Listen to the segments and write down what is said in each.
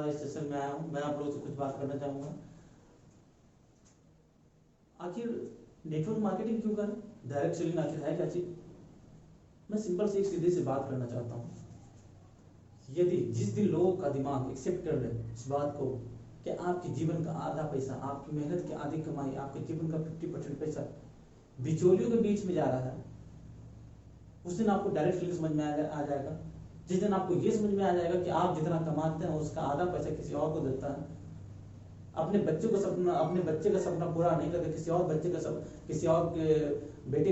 इस सेशन में आया हूँ। मैं आप लोगों से कुछ बात करना चाहूँगा। आखिर नेटवर्क मार्केटिंग क्यों करें, डायरेक्ट सेलिंग आखिर है क्या चीज़? मैं सिंपल से एक सीधे से बात करना चाहता हूँ। यदि जिस दिन लोगों का दिमाग एक्सेप्ट कर ले इस बात को कि आपके जीवन का आधा पैसा, आपकी मेहनत की आधी कमाई, आपके जीवन का 50% पैसा बिचौलियों के बीच में जा रहा है, उस दिन आपको डायरेक्ट सेलिंग समझ में आ जाएगा। जिस दिन आपको ये समझ में आ जाएगा कि आप जितना कमाते हैं उसका आधा पैसा किसी और को देता है, अपने बच्चे का सपना पूरा नहीं करके किसी और बेटे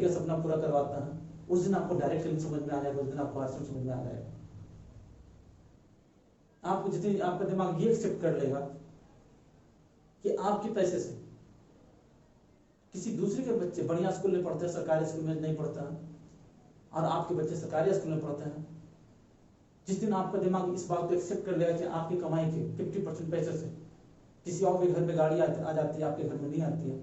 का सपना पूरा करवाता है, उस दिन आपको डायरेक्ट सेलिंग समझ में आ जाएगा। उस दिन आपको आश्रम समझ में आ जाएगा। आपको जितनी आपका दिमाग ये एक्सेप्ट कर लेगा कि आपके पैसे से किसी दूसरे के बच्चे बढ़िया स्कूल में पढ़ते हैं, सरकारी स्कूल में नहीं पढ़ते हैं, और आपके बच्चे सरकारी स्कूल में पढ़ते हैं, जिस दिन आपका दिमाग इस बात को एक्सेप्ट कर लेगा कि आपकी कमाई के 50% पैसे से किसी और के घर में गाड़ी आ जाती है, आपके घर में नहीं आती है,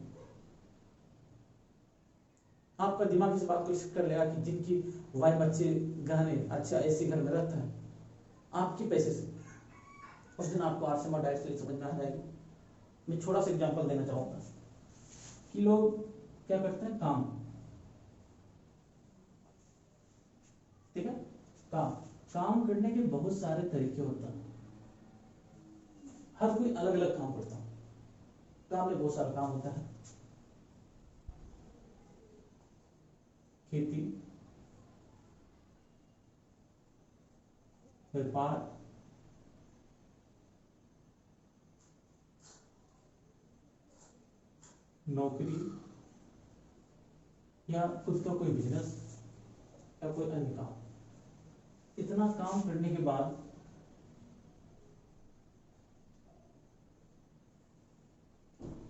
आपका दिमाग इस बात को एक्सेप्ट कर लेगा कि जिनकी वाइफ बच्चे गहने अच्छा ऐसे घर में रहते हैं आपके पैसे से, उस दिन आपको आश्रम और डायरेक्ट सेलिंग समझ में आ जाएगी। मैं छोटा सा एग्जांपल देना चाहूंगा कि लोग क्या करते हैं, ठीक है, काम करने के बहुत सारे तरीके होते हैं। हर कोई अलग अलग काम करता है। काम में बहुत सारा काम होता है। खेती, व्यापार, नौकरी, या खुद का कोई बिजनेस या कोई अन्य काम। इतना काम करने के बाद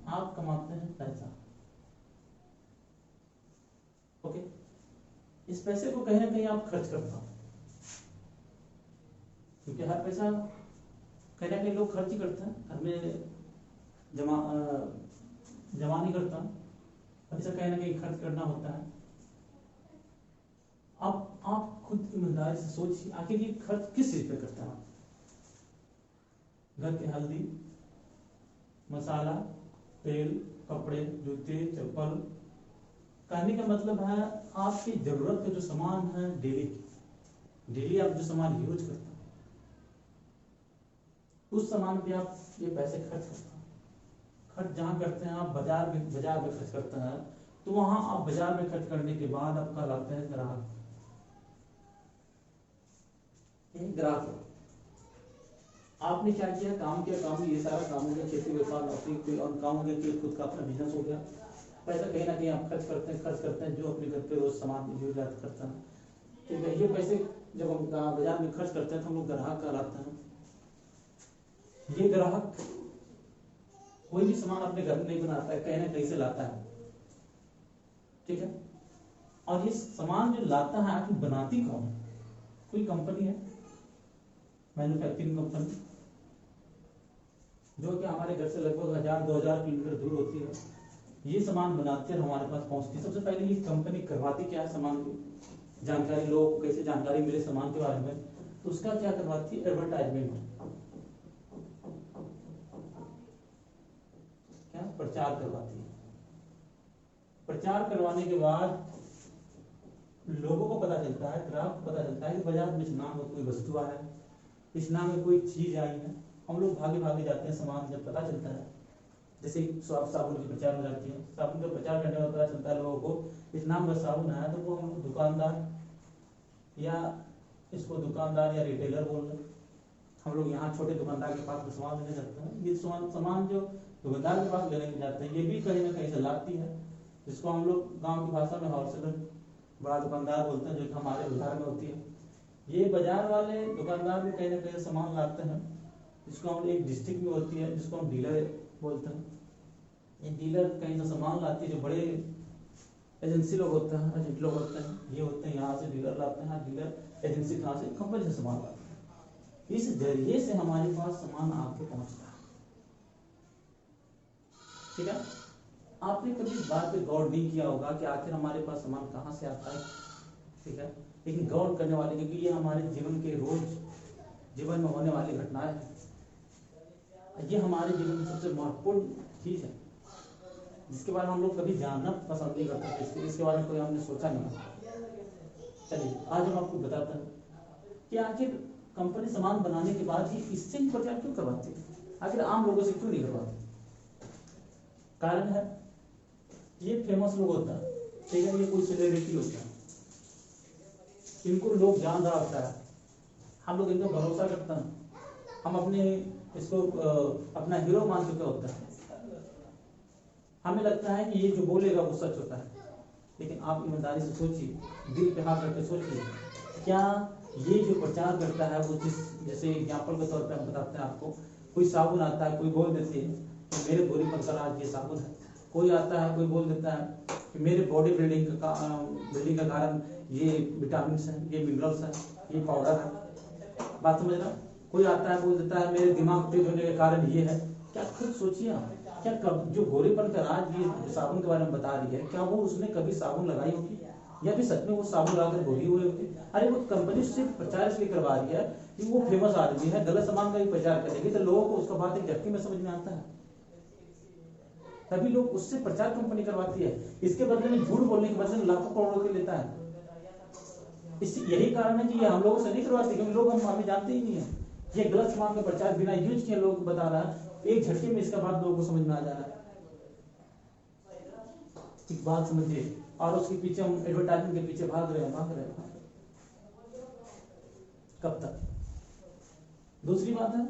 आप कमाते हैं पैसा। ओके, इस पैसे को कहीं ना कहीं आप खर्च करते हो, क्योंकि हर पैसा कहीं ना कहीं लोग खर्च ही करते हैं। घर में जमा नहीं करता, पैसा कहीं ना कहीं खर्च करना होता है। अब आप खुद ईमानदारी से सोचिए, आखिर ये खर्च किस चीज पे करते हैं? घर के हल्दी, मसाला, तेल, कपड़े, जूते, चप्पल। कहने का मतलब है आपकी जरूरत के जो सामान है डेली आप जो सामान यूज करते हैं, उस सामान पे आप ये पैसे खर्च करते हैं। खर्च जहां करते हैं आप बाजार में खर्च करते हैं, तो वहां आप बाजार में खर्च करने के बाद आप कहलाते हैं ग्राहक। ग्राहक आपने क्या किया, काम किया, काम में ये सारा काम हो गया, खेती व्यापार नौकरी कोई और काम हो गया, कि खुद का अपना बिजनेस हो गया। पैसा कहीं ना कहीं आप खर्च करते हैं जो अपने घर पे रोज सामान की जरूरत करते हैं। ठीक है, ये पैसे जब हम बाजार में खर्च करते हैं तो हम लोग ग्राहक कहलाते हैं। ये ग्राहक कोई भी सामान अपने घर में नहीं बनाता है, कहीं ना कहीं से लाता है। ठीक है, और ये सामान जो लाता है आखिर बनाती कौन है? कोई कंपनी है, मैन्युफैक्चरिंग कंपनी, जो कि हमारे घर से लगभग 1000-2000 किलोमीटर दूर होती है। ये सामान बनाते हैं, हमारे पास पहुंचती है। सबसे पहले ये कंपनी करवाती क्या है, सामान की जानकारी, लोगों को कैसे जानकारी मिले सामान के बारे में, तो उसका क्या करवाती है, एडवर्टाइजमेंट, क्या प्रचार करवाती है। प्रचार करवाने के बाद लोगों को पता चलता है, ग्राहक को पता चलता है कि बाजार में इस नाम का कोई वस्तु आया है, इस नाम में कोई चीज आई है। हम लोग भागे जाते हैं सामान जब पता चलता है। जैसे साबुन की प्रचार हो जाती है, साबुन का प्रचार करने में पता चलता है लोगों को इस नाम का साबुन आया, तो वो हम लोग दुकानदार या इसको दुकानदार या रिटेलर बोल रहे हैं। हम लोग यहाँ छोटे दुकानदार के पास सामान लेने जाते हैं। ये सामान जो दुकानदार के पास लेने जाते हैं, ये भी कहीं ना कहीं से लाती है, जिसको हम लोग गाँव की भाषा में होलसेलर, बड़ा दुकानदार बोलते हैं, जो कि हमारे उधार में होती है। ये बाजार वाले दुकानदार भी कहीं ना कहीं सामान लाते हैं, जिसको हम एक डिस्ट्रिक्ट में होती है, जिसको हम डीलर बोलते हैं। ये डीलर कहीं से सामान लाती है, जो बड़े एजेंसी लोग होते हैं, एजेंट लोग होते हैं, ये होते हैं यहाँ से डीलर लाते हैं। डीलर एजेंसी कहाँ से, कंपनी से सामान लाते हैं। इस जरिए से हमारे पास सामान आपके पहुंचता है। ठीक है, आपने कभी इस बात पे गौर नहीं किया होगा कि आखिर हमारे पास सामान कहाँ से आता है। ठीक है, लेकिन गौर करने वाले, क्योंकि ये हमारे जीवन के रोज जीवन में होने वाली घटनाएं हैं। ये हमारे जीवन में सबसे महत्वपूर्ण चीज है, जिसके बारे में हम लोग कभी जानना पसंद नहीं करते, इसके बारे में कोई हमने सोचा नहीं। चलिए आज हम आपको बताते हैं कि आखिर कंपनी सामान बनाने के बाद ही इससे प्रचार क्यों करवाती है, आखिर आम लोगों से क्यों नहीं करवाती। कारण है ये फेमस लोग होता है, ठीक है, ये कोई सेलिब्रिटी होता है, इनको लोग जान रहा होता है, हम लोग इनको भरोसा करते हैं, हम अपने इसको अपना हीरो मान चुके होता है, हमें लगता है कि ये जो बोलेगा वो सच होता है। लेकिन आप ईमानदारी से सोचिए, दिल पे हाथ रख के सोचिए, क्या ये जो प्रचार करता है वो जैसे एग्जाम्पल के तौर पे हम बताते हैं आपको, कोई साबुन आता है, कोई बोल देते हैं कि मेरे गोरीपन का राज ये साबुन है, कोई आता है कोई बोल देता है कि मेरे बॉडी बिल्डिंग का कारण ये विटामिन है, ये मिनरल्स है, ये पाउडर है, बात समझ रहा। कोई आता है बोल देता है मेरे दिमाग तेज होने के कारण ये है। क्या खुद सोचिए आप, क्या कब जो गोरेपन का राज ये साबुन के बारे में बता रही है, क्या वो उसने कभी साबुन लगाई होगी या फिर सच में वो साबुन लगाकर गोरी हुए होगी। अरे वो कंपनी सिर्फ प्रचार इसलिए करवा रही है कि वो फेमस आदमी है, गलत सामान का भी प्रचार करेगी तो लोगों को उसका बात एक झटके में समझ में आता है, तभी लोग उससे प्रचार कंपनी करवाती है। इसके बदले में झूठ बोलने के बदले में लाखों करोड़ों के लेता है। यही कारण है कि ये हम लोगों से नहीं करवाते, क्योंकि लोग हमें जानते ही नहीं है। ये गलत सामान का प्रचार बिना यूज किए लोग बता रहा है, एक झटके में इसका बात लोगों को समझ में आ जा रहा है। एक बात समझिए, और उसके पीछे हम एडवर्टाइजमेंट के पीछे भाग रहे हैं। कब तक। दूसरी बात है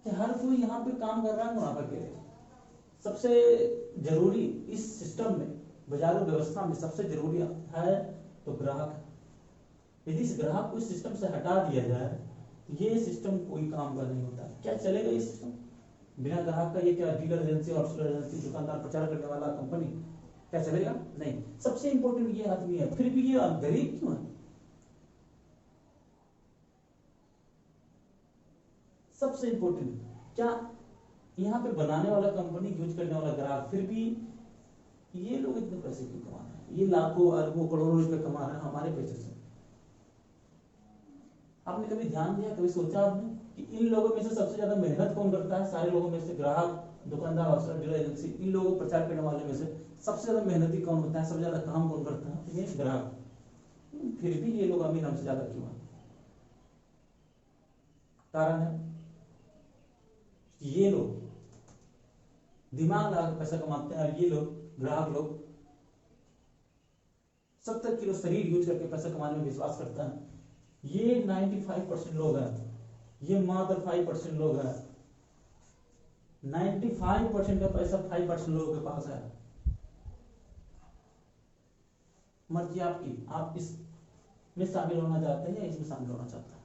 कि हर कोई यहाँ पे काम कर रहा है मुनाफा के लिए। सबसे जरूरी इस सिस्टम में, बाजारों व्यवस्था में सबसे जरूरी है तो ग्राहक है। यदि इस ग्राहक को इस सिस्टम से हटा दिया जाए तो ये सिस्टम कोई काम का नहीं होता। क्या चलेगा ये सिस्टम बिना ग्राहक का? ये क्या डीलर एजेंसी, होलसेलर एजेंसी, दुकानदार, प्रचार करने वाला कंपनी, क्या चलेगा? नहीं। सबसे इंपॉर्टेंट ये आदमी है, फिर भी ये गरीब क्यों है? सबसे इंपॉर्टेंट, क्या यहाँ पे बनाने वाला कंपनी, यूज करने वाला ग्राहक, फिर भी ये लोग इतने पैसे क्यों कमा रहे हैं? ये लाखों अरबों करोड़ों रुपए कमा रहे हैं हमारे पैसे से। आपने कभी ध्यान दिया, कभी सोचा आपने कि इन लोगों में से सबसे ज्यादा मेहनत कौन करता है? सारे लोगों में से ग्राहक, दुकानदार, होलसेलर, डीलर एजेंसी, इन लोगों को प्रचार करने वाले में से सबसे ज्यादा मेहनती कौन होता है? सबसे ज्यादा काम कौन करता है? ये ग्राहक। फिर भी ये लोग अमीर हमसे ज्यादा क्यों है? कारण है ये लोग दिमाग लगा के पैसा कमाते हैं, और ये लोग ग्राहक लोग 70 किलो शरीर यूज करके पैसा कमाने में विश्वास करता है। ये 95% लोग हैं, ये मात्र 5% लोग हैं। 95% का पैसा 5% लोगों के पास है। मर्जी आपकी, आप इसमें शामिल होना चाहते हैं या इसमें शामिल होना चाहते हैं।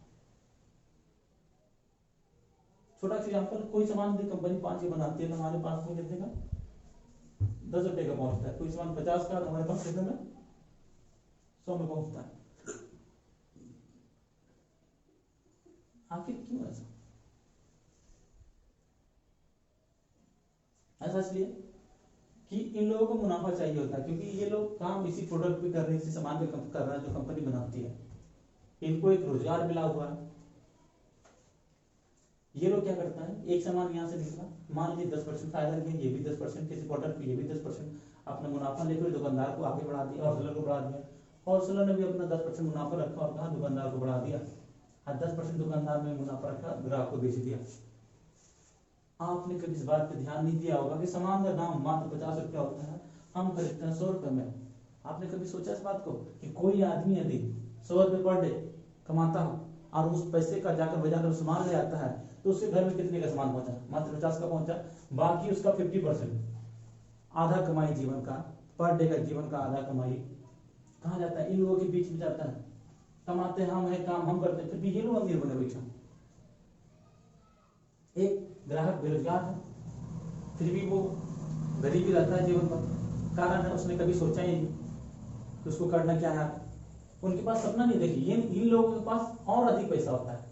छोटा सा एग्जाम्पल, कोई सामान कंपनी 5 बनाती है तो हमारे पास में कितने का? 10 रुपए का पहुंचता है। कोई सामान 50 का, हमारे पास कितने में? 100 में पहुंचता है। आखिर क्यों ऐसा? ऐसा इसलिए कि इन लोगों को मुनाफा चाहिए होता है, क्योंकि ये लोग काम इसी प्रोडक्ट पे कर रहे हैं, इसी सामान पे कर रहे हैं जो कंपनी बनाती है। इनको एक रोजगार मिला हुआ है। ये लोग क्या करता है, एक सामान यहाँ से निकला, मान लीजिए 10% फायदा लिया, ये भी 10%, किसी प्रोडक्ट पे ये भी 10%, अपना मुनाफा लेकर दुकानदार को आगे बढ़ा दिया, होलसेलर को बढ़ा दिया। होलसेलर ने भी अपना 10% मुनाफा रखा और कहा दुकानदार को बढ़ा दिया, और 10% दुकानदार ने मुनाफा रखा, ग्राहक को बेच दिया। आपने कभी इस बात पे ध्यान नहीं दिया होगा कि सामान का दाम मात्र 50 रुपया होता है, हम खरीदते हैं 100 रुपये में। आपने कभी सोचा इस बात को कि कोई आदमी यदि 100 रुपये पर डे कमाता हो और उस पैसे का जाकर बाजार में सामान ले आता है, तो उसके घर में कितने का सामान पहुंचा? मात्र 50 का पहुंचा। बाकी उसका 50%, आधा कमाई जीवन का, पर डे का जीवन का आधा कमाई कहाँ जाता है? इन लोगों के बीच में जाता है। कमाते हम है, काम हम करते हैं, फिर भी ये लोग अमीर बने बैठे। एक ग्राहक बेरोजगार है, फिर भी वो गरीबी रहता है जीवन पर। कारण है उसने कभी सोचा ही नहीं कि उसको करना क्या है। उनके पास सपना नहीं देखी। इन लोगों के पास और अधिक पैसा होता है।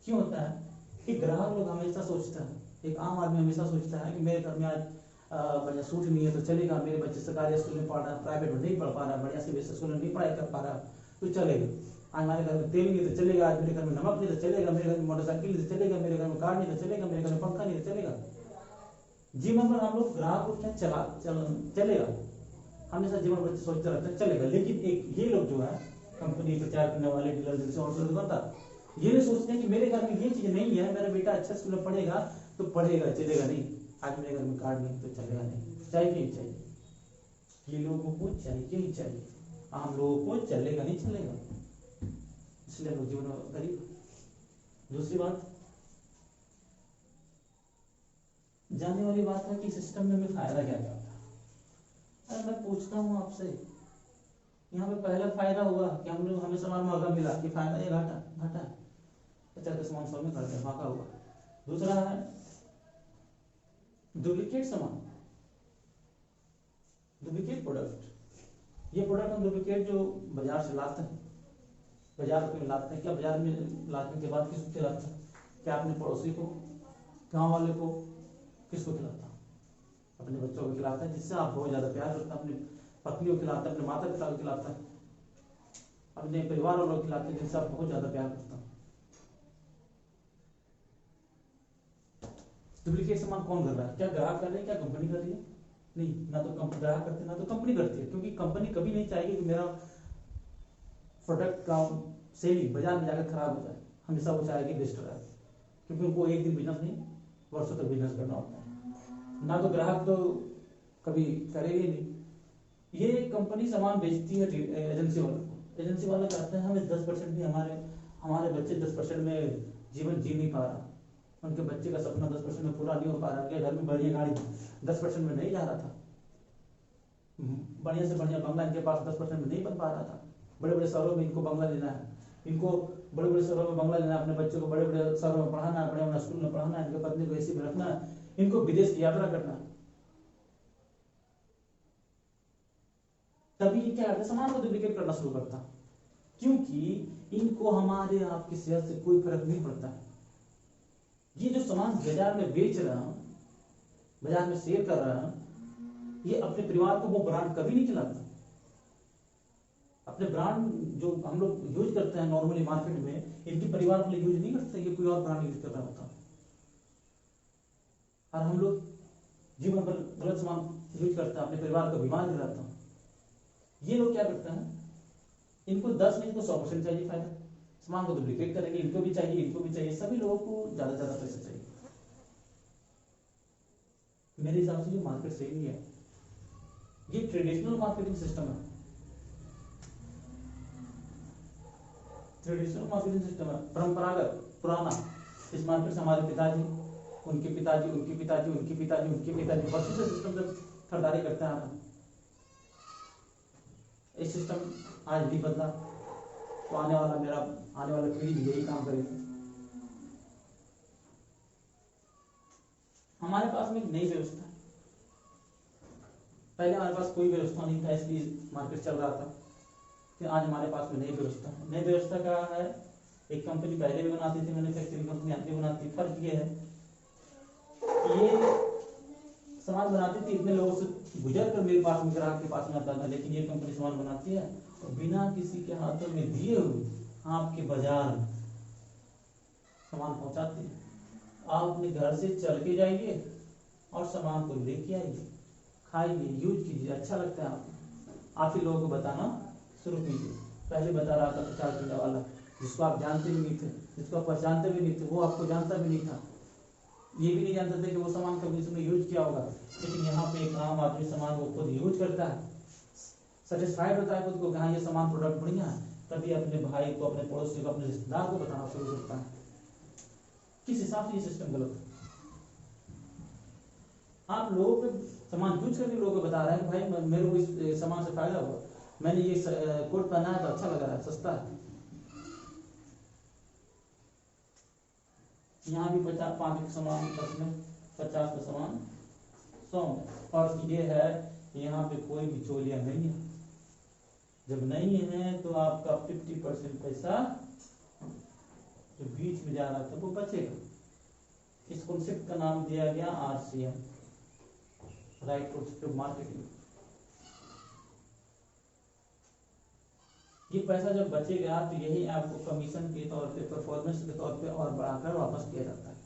क्यों होता है कि ग्राहक लोग हमेशा सोचता है, एक आम आदमी हमेशा सोचता है कि मेरे घर में आज बढ़िया सूट नहीं है तो चलेगा, मेरे बच्चे सरकारी स्कूल में पढ़ रहा है, प्राइवेट में नहीं पढ़ पा रहा, बढ़िया सी स्कूल में नहीं पढ़ाई कर पा रहा तो चलेगा। आज हमारे घर में तेल नहीं तो चलेगा, आज मेरे घर में नमक नहीं तो चलेगा, मेरे घर में मोटरसाइकिल नहीं तो चलेगा, मेरे घर में कार नहीं तो चलेगा, मेरे घर में पंखा नहीं तो चलेगा। जीवन भर हम लोग ग्राहक को क्या चलेगा, हमेशा जीवन भर सोचते रहते हैं चलेगा। लेकिन एक ये लोग जो है कंपनी प्रचार करने वाले डीलर जैसे और दुकानदार, ये नहीं सोचते हैं कि मेरे घर में ये चीज नहीं है, मेरा बेटा अच्छा स्कूल में पढ़ेगा तो पढ़ेगा, चलेगा नहीं। आज मेरे घर में कार नहीं तो चलेगा नहीं, चाहिए ही चाहिए। ये लोगों को चाहिए ही चाहिए, आम लोगों को चलेगा नहीं चलेगा, इसलिए लोग जीवन में गरीब। दूसरी बात, जानने वाली बात है कि सिस्टम में हमें फायदा क्या क्या होता है। अरे मैं पूछता हूँ आपसे, यहाँ पे पहला फायदा हुआ कि हम लोग हमें सामान महंगा मिला, ये फायदा है घाटा? घाटा है, 50 का सामान 100 में कर दिया, महंगा हुआ। दूसरा है डुप्लीकेट सामान, डुप्लीकेट प्रोडक्ट। ये प्रोडक्ट हम डुप्लीकेट जो बाजार से लाते हैं, बाजार में लाते हैं, क्या बाजार में लाने के बाद किसको खिलाते हैं? क्या अपने पड़ोसी को, गांव वाले को, किसको खिलाता है? अपने बच्चों को खिलाता है, जिससे आप बहुत ज्यादा प्यार करता है। अपनी पत्नी को खिलाता है, अपने माता पिता को खिलाता है, अपने परिवार वालों को खिलाते हैं, जिनसे आप बहुत ज्यादा प्यार करता है। डुप्लीकेट सामान कौन कर रहा है? क्या ग्राहक कर रहे हैं, क्या कंपनी कर रही है? नहीं, ना तो ग्राहक करते ना तो कंपनी करती है, क्योंकि कंपनी कभी नहीं चाहेगी कि मेरा प्रोडक्ट का सेलिंग बाजार में जाकर खराब हो जाए। हमेशा वो चाहेगी बेस्ट रहे, क्योंकि उनको एक दिन बिजनेस नहीं, वर्षों तक बिजनेस करना होता है। ना तो ग्राहक तो कभी करेगी नहीं। ये कंपनी सामान बेचती है एजेंसी वालों को, एजेंसी वाले कहते हैं हमें 10% भी, हमारे बच्चे 10% में जीवन जी नहीं पा रहा, उनके बच्चे का सपना 10% में पूरा नहीं हो पा रहा, उनके घर में बढ़िया गाड़ी 10% में नहीं जा रहा था, बढ़िया से बढ़िया बंगला इनके पास 10% में नहीं बन पा रहा था। बड़े बड़े शहरों में इनको बंगला लेना है, इनको बड़े बड़े शहरों में बंगला लेना है, अपने बच्चों को बड़े बड़े शहरों में पढ़ाना है, बड़े बड़े स्कूल में पढ़ाना है, इनके पत्नी को एसी में रखना है, इनको विदेश की यात्रा करना है। तभी ये क्या करता है, सामान को डुप्लीकेट करना शुरू करता, क्योंकि इनको हमारे आपकी सेहत से कोई फर्क नहीं पड़ता है। ये जो सामान बाजार में बेच रहा है, बाजार में सेल कर रहा है, ये अपने परिवार को वो ब्रांड कभी नहीं खिलाता। अपने ब्रांड जो हम लोग यूज करते हैं नॉर्मली मार्केट में, इनके परिवार के लिए यूज नहीं करते, ये कोई और ब्रांड यूज कर रहा होता। और हम लोग जीवन भर गलत सामान यूज करते हैं, अपने परिवार को बीमार कराता है। ये लोग क्या करते हैं, इनको 10 नहीं तो 100% चाहिए फायदा, सामान को डुप्लीकेट करेंगे, इनको भी चाहिए, इनको भी चाहिए, सभी लोगों को ज्यादा ज्यादा पैसा चाहिए। मेरे हिसाब से ये मार्केट सही नहीं है, ये ट्रेडिशनल मार्केटिंग सिस्टम है, ट्रेडिशनल मार्केटिंग सिस्टम है, परंपरागत पुराना। इस मार्केट से हमारे पिताजी, उनके पिताजी, उनके पिताजी, उनके पिताजी, उनके पिताजी वर्षों से सिस्टम से खरीदारी करते हैं। इस सिस्टम आज भी बदला तो आने वाला पीढ़ी भी यही काम करेगी। हमारे पास में एक नई व्यवस्था है, पहले हमारे पास कोई व्यवस्था नहीं था, इसलिए मार्केट चल रहा था। फिर आज हमारे पास में नई व्यवस्था है। नई व्यवस्था क्या है, एक कंपनी पहले भी बनाती थी, मैन्युफैक्चरिंग कंपनी आती बनाती। फर्क ये है, ये सामान बनाती थी, इतने लोगों से गुजर कर मेरे पास में, ग्राहक के पास में आता था, लेकिन ये कंपनी सामान बनाती है और बिना किसी के हाथों में दिए हुए आपके बाजार में सामान पहुंचाती है। आप अपने घर से चल के जाइए और सामान को लेके आइए, खाइए, यूज कीजिए, अच्छा लगता है आपको। आप ही लोगों को बताना शुरू कीजिए। पहले बता रहा था 50 रुपये वाला, जिसको आप जानते भी नहीं थे, जिसको आप पहचानते भी नहीं थे, वो आपको जानता भी नहीं था, ये भी नहीं जानते थे कि वो सामान कभी उसने यूज किया होगा। लेकिन यहाँ पे एक आम आदमी सामान वो खुद यूज करता है, सेटिस्फाइड होता है खुद को, हाँ ये सामान प्रोडक्ट बढ़िया है, तभी अपने भाई को, अपने पड़ोसी को, अपने रिश्तेदार को बताना शुरू करता है। किस हिसाब से ये सिस्टम गलत है? आप लोगों को सामान यूज करके लोगों को बता रहे हैं भाई मेरे को इस सामान से फायदा हुआ, मैंने ये कोट पहना है तो अच्छा लग रहा है, सस्ता है। यहाँ भी 50 5 का सामान 10 में, 50 का सामान 100 में। और ये है यहाँ पे कोई भी चोलियां नहीं है। जब नहीं है तो आपका 50% पैसा जो बीच में जा रहा था वो बचेगा। इस कॉन्सेप्ट का नाम दिया गया RCM, right concept of marketing. ये पैसा जब बचेगा तो यही आपको कमीशन के तौर पे, परफॉर्मेंस के तौर पे और बढ़ाकर वापस किया जाता है,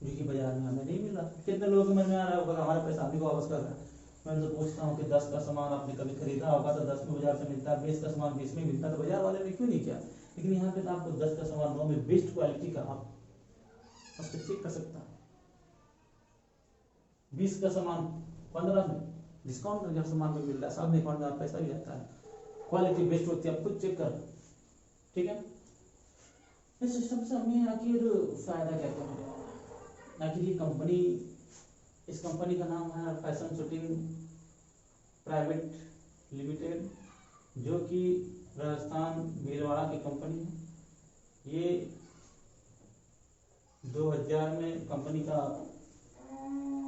जो कि बाजार में हमें नहीं मिल रहा। कितने लोगों के मन में आ रहा होगा हमारा पैसा हम ही को वापस कर रहा है। मैं उनसे पूछता हूँ कि 10 का सामान आपने कभी खरीदा होगा तो 10 में बाजार से मिलता है, 20 का सामान 20 में मिलता है, तो बाजार वाले ने क्यों नहीं किया? लेकिन यहाँ पे तो आपको 10 का सामान 9 में बेस्ट क्वालिटी का आप चेक कर सकता है। 20 का सामान 15 में डिस्काउंट करके सामान में मिल रहा है, सामने अकाउंट में आप पैसा भी आता है, क्वालिटी बेस्ट होती है, आप खुद चेक कर। ठीक है, इस सिस्टम से हमें आखिर फायदा क्या क्या मिलेगा? आखिर ये कंपनी, इस कंपनी का नाम है फैशन शूटिंग प्राइवेट लिमिटेड, जो कि राजस्थान भीलवाड़ा की कंपनी है। ये 2000 में कंपनी का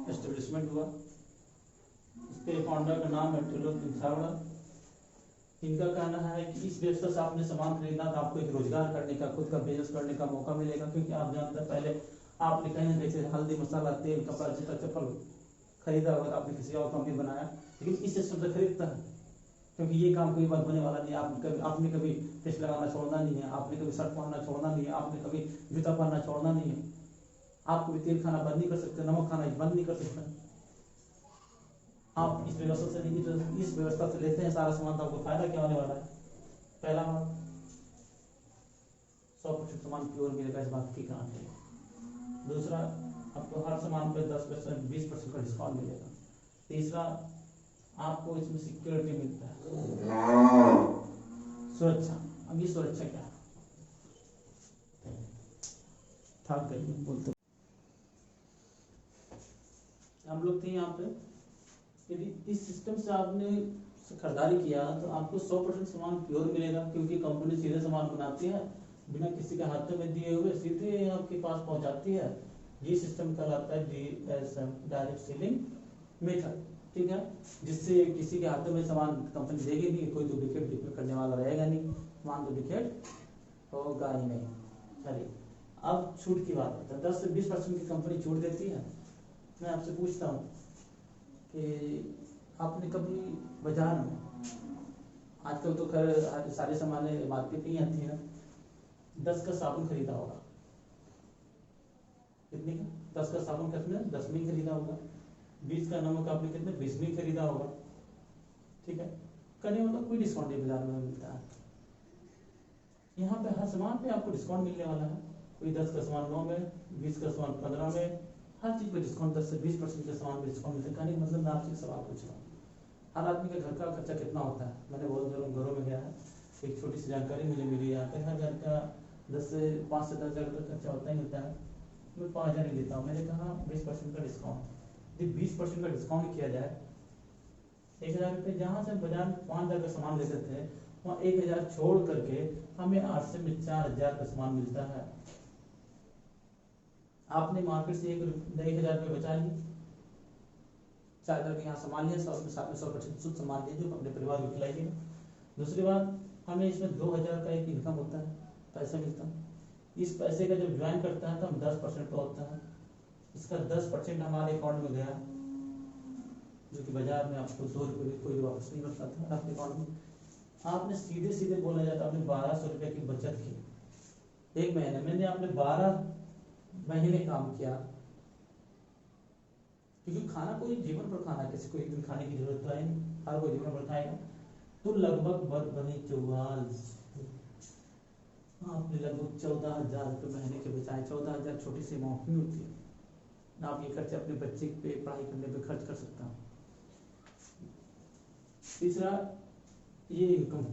एस्टेब्लिशमेंट हुआ। इसके फाउंडर का नाम है त्रिलोक छावड़ा। इनका कहना है कि इस व्यवस्था से आपने सामान खरीदना तो आपको एक रोजगार करने का, खुद का बिजनेस करने का मौका मिलेगा, क्योंकि आप जानते हैं पहले आपने कहीं जैसे हल्दी मसाला तेल कपड़ा जूता चप्पल खरीदा होगा, आपने किसी और कंपनी बनाया, लेकिन इस सिस्टम से खरीदता है, क्योंकि ये काम कोई बात होने वाला नहीं है। आपने कभी टेस्ट लगाना छोड़ना नहीं है, आपने कभी शर्ट पहनना छोड़ना नहीं है, आपने कभी जूता पहनना छोड़ना नहीं है, आप कभी तेल खाना बंद नहीं कर सकते, नमक खाना बंद नहीं कर सकते। आप इस व्यवस्था से लेते हैं सारा सामान, तो आपको फायदा क्या होने वाला है? पहला बात 100% सामान प्योर मिलेगा, इस बात की गारंटी है। दूसरा, आपको हर सामान पे 10% 20% का डिस्काउंट मिलेगा। तीसरा, आपको इसमें सिक्योरिटी मिलता है, सुरक्षा। अब ये सुरक्षा क्या है? ठाक करिए बोलते हम लोग थे यहाँ पे। यदि इस सिस्टम से आपने खरीदारी किया तो आपको 100% सामान प्योर मिलेगा, क्योंकि कंपनी सीधे सामान बनाती है, बिना किसी के हाथों में दिए हुए सीधे आपके पास पहुंचाती है। ये सिस्टम कहलाता है DSM, डायरेक्ट सेलिंग मेथड। ठीक है, जिससे किसी के हाथों में सामान कंपनी देगी नहीं, कोई डुप्लीकेट करने वाला रहेगा नहीं, सामान डुप्लीकेट होगा ही नहीं। चलिए, अब छूट की बात है। 10 से 20% की कंपनी छूट देती है। मैं आपसे पूछता हूँ कि आपने कभी बाजार में, आजकल तो खैर सारे सामान मार्केट में ही आती है, 10 का साबुन खरीदा होगा, कितने का? 10 का साबुन कितने? 10 में ही खरीदा होगा। 20 का नमक आपने कितने? 20 में ही खरीदा होगा। ठीक है, करने मतलब कोई डिस्काउंट नहीं बाजार में मिलता है। यहाँ पे हर सामान पे आपको डिस्काउंट मिलने वाला है। कोई 10 का सामान 9 में, 20 का सामान 15 में, हर चीज पे डिस्काउंट 10 से 20% के सामान पे डिस्काउंट मिलता है। कहने का मतलब मैं आपसे सवाल पूछ रहा हूँ, हर आदमी के घर का खर्चा कितना होता है? मैंने बहुत घरों में गया है, एक छोटी सी जानकारी मिली यहाँ पे। हर घर का 5 से 10 हज़ार तक खर्चा होता ही होता है। मैं 5,000 ही देता हूँ। मैंने कहा 20% का डिस्काउंट, यदि 20% का डिस्काउंट किया जाए, 1,000 रुपये जहाँ से बाजार में 5,000 का सामान लेते थे, वहाँ 1,000 छोड़ करके हमें 8 से 4,000 का सामान मिलता है। आपने मार्केट से 1,000 रुपये बचा लिए, 4,000 के यहाँ सामान लिया, साथ में 100% शुद्ध सामान लिया, जो अपने परिवार को खिलाइए। दूसरी बात, हमें इसमें 2,000 का एक इनकम होता है, पैसा मिलता है। इस पैसे का जब ज्वाइन करता है तो हम 10% का होता है। इसका 10% हमारे अकाउंट में गया, जो कि बाजार में आपको 2 रुपये भी कोई वापस नहीं कर सकता आपके अकाउंट में। आपने सीधे बोला जाता है आपने 1,200 रुपये की बचत की एक महीने में। मैंने आपने 12 महीने काम किया, क्योंकि खाना कोई जीवन भर खाना, किसी को एक दिन खाने की जरूरत तो है नहीं, हर कोई जीवन भर खाएगा। तो लगभग बने 44, आपने लगभग 14,000 रुपये महीने के बचाए। 14,000 छोटी सी अमाउंट नहीं होती है। आप ये खर्चे अपने बच्चे पे पढ़ाई करने पे खर्च कर सकता हूँ। तीसरा, ये इनकम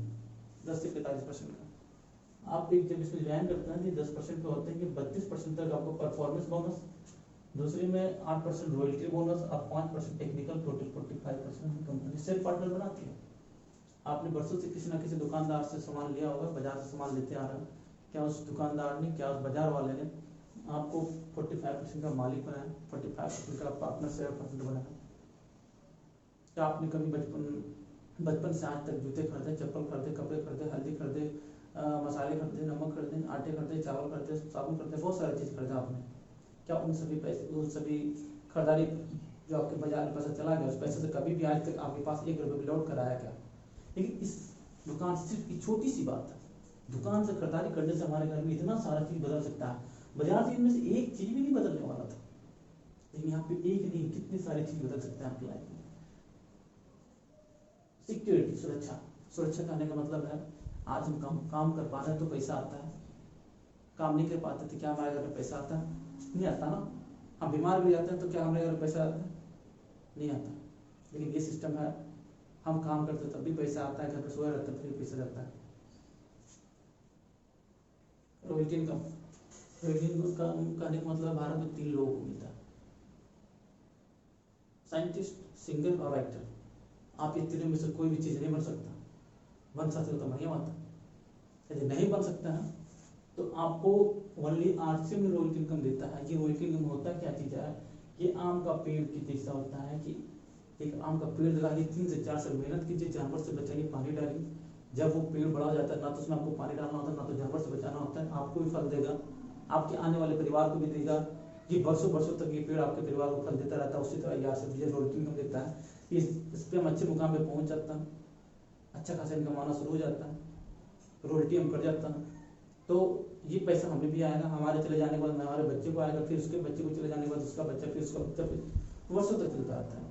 10 से 45% का आप एक जब इसमें ज्वाइन करते हैं, 10% पे होते हैं कि 32% तक आपको परफॉर्मेंस बोनस, दूसरी में 8% रॉयल्टी बोनस और 5% technical, total 45% company share partner बनाती है। आपने वर्षों से किसी न किसी दुकानदार से सामान लिया होगा, बाजार से सामान लेते आ रहे हैं, क्या उस दुकानदार ने, क्या उस बाजार वाले ने आपको 45% का मालिक बनाया, 45% का पार्टनर शेयर पार्टनर बनाया? क्या आपने कभी बचपन से आज तक जूते खरीदे, चप्पल खरीदे, कपड़े खरीदे, हल्दी खरीदे, मसाले खरीदे, नमक खरीदे, आटे खरीदे, चावल खरीदे, साबुन खरीदे, बहुत सारी चीज़ खरीदा आपने? क्या उन सभी खरीदारी जो आपके बाजार में पैसा चला गया, उस पैसे से कभी भी आज तक आपके पास 1 रुपये भी लौट कर आया क्या? लेकिन इस दुकान सिर्फ एक छोटी सी बात है, दुकान से खरीदारी करने से हमारे घर में इतना सारा चीज बदल सकता है। बाजार से इनमें से एक चीज भी नहीं बदलने वाला था, लेकिन यहाँ पे एक नहीं कितनी सारी चीज बदल सकते हैं आपकी लाइफ में। सिक्योरिटी, सुरक्षा। सुरक्षा करने का मतलब है आज हम काम कर पा रहे हैं तो पैसा आता है, काम नहीं कर पाते तो क्या हमारे घर में पैसा आता है? नहीं आता ना। हम बीमार भी जाते हैं तो क्या हमारे घर में पैसा आता है? नहीं आता। लेकिन ये सिस्टम है, हम काम करते तब भी पैसा आता है, घर पे सोया रहता है फिर पैसा जाता है। रॉयल्टी इनकम, रॉयल्टी इनकम का मतलब भारत में 3 लोगों को मिलता है, साइंटिस्ट, सिंगर और एक्टर। आप ये तीनों में से कोई भी चीज नहीं बन सकता, बन सकते हो तो बढ़िया बात है। यदि नहीं बन सकता है तो आपको ओनली आरसीएम में रॉयल्टी इनकम देता है। ये रॉयल्टी इनकम होता क्या चीज है? ये आम का पेड़ की जैसा होता है कि एक आम का पेड़ लगाइए, 3 से 4 साल मेहनत कीजिए, जानवर से बचाइए, पानी डालिए। जब वो पेड़ बड़ा हो जाता है ना तो उसमें आपको पानी डालना होता है ना तो जानवर से बचाना होता है, आपको भी फल देगा, आपके आने वाले परिवार को भी देगा। ये वर्षों वर्षों तक ये पेड़ आपके परिवार को फल देता रहता है। उसी तरह यार सब रॉयल्टी इनकम देता है। इस पे हम अच्छे मुकाम पे पहुंच जाता है, अच्छा खासा इनकम आना शुरू हो जाता है, रॉयल्टी हम कर जाता है, तो ये पैसा हमें भी आएगा, हमारे चले जाने के बाद हमारे बच्चे को आएगा, फिर उसके बच्चे को चले जाने के बाद उसका बच्चा, फिर उसका बच्चा, फिर वर्षों तक चलता रहता है।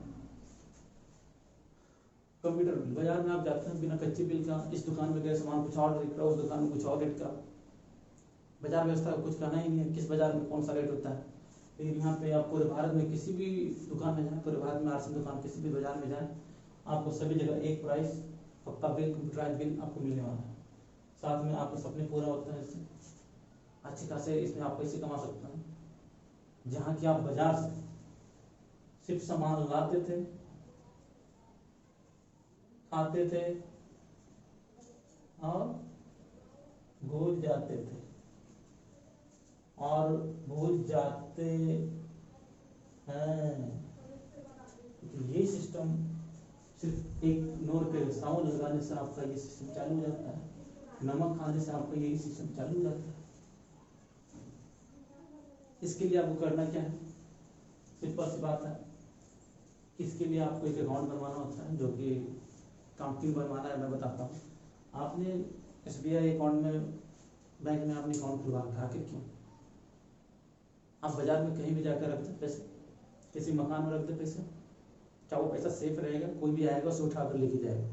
कंप्यूटर बिल, बाजार में आप जाते हैं बिना कच्चे बिल का, इस दुकान में गए सामान कुछ और रेट का, उस दुकान में कुछ और रेट का। बाजार व्यवस्था का कुछ कहना ही नहीं है, किस बाजार में कौन सा रेट होता है। लेकिन यहाँ पे आप पूरे भारत में किसी भी दुकान में जाए, पूरे भारत में आरसीएम दुकान किसी भी बाजार में जाए, आपको सभी जगह एक प्राइस, पक्का बिल, कंप्यूटराइज बिल आपको मिलने वाला है। साथ में आपके सपने पूरा होता है इससे, अच्छे खासे इसमें आप पैसे कमा सकते हैं। जहाँ की आप बाजार से सिर्फ सामान लाते थे, खाते थे और भूल जाते थे, और भूल जाते हैं। ये सिस्टम सिर्फ एक नोट पे सावन लगाने से आपका ये सिस्टम चालू हो जाता है, नमक खाने से आपका यही सिस्टम चालू हो जाता है। इसके लिए आपको करना क्या है? सिंपल सी बात है, इसके लिए आपको एक अकाउंट बनवाना होता है, जो कि अकाउंट क्यों बनवाना है मैं बताता हूँ। आपने SBI अकाउंट में, बैंक में आपने अकाउंट खुलवा रखा है, क्यों? आप बाजार में कहीं भी जाकर रख दे पैसे, किसी मकान में रख दे पैसे, क्या वो पैसा सेफ रहेगा? कोई भी आएगा उसे उठाकर लेके जाएगा।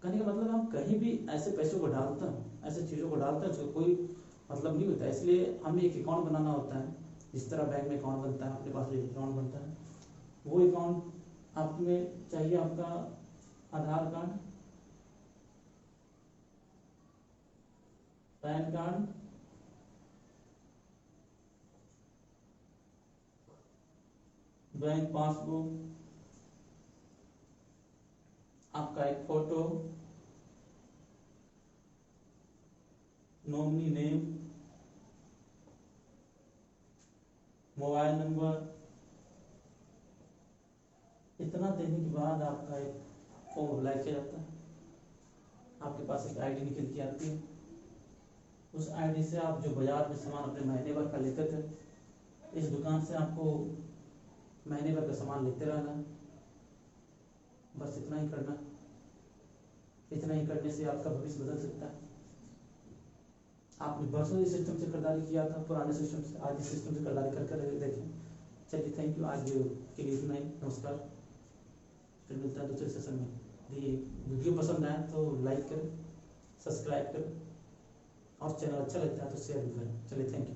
कहने का मतलब हम कहीं भी ऐसे पैसों को डालते हैं, ऐसे चीज़ों को डालते हैं उसका कोई मतलब नहीं होता। इसलिए हमें एक अकाउंट बनाना होता है, जिस तरह बैंक में अकाउंट बनता है, अपने पास एक अकाउंट बनता है। वो अकाउंट आप में चाहिए आपका Aadhaar card, PAN card, bank passbook, आपका एक photo, nominee name, mobile number. इतना देने के बाद आपका एक फॉर्म अप्लाई किया जाता है, आपके पास एक आईडी निकल के आती है। उस आईडी से आप जो बाजार में सामान अपने महीने भर का लेते थे, इस दुकान से आपको महीने भर का सामान लेते रहना। बस इतना ही करना, इतना ही करने से आपका भविष्य बदल सकता है। आपने वर्षों इस सिस्टम से खरीदारी किया था, पुराने सिस्टम से, आज इस सिस्टम से खरीदारी करके देखें। चलिए, थैंक यू, आज के लिए इतना ही, नमस्कार। फिर मिलता है दूसरे सेशन में। यदि वीडियो पसंद आए तो लाइक करें, सब्सक्राइब करें, और चैनल अच्छा लगता है तो शेयर भी करें। चलिए, थैंक यू।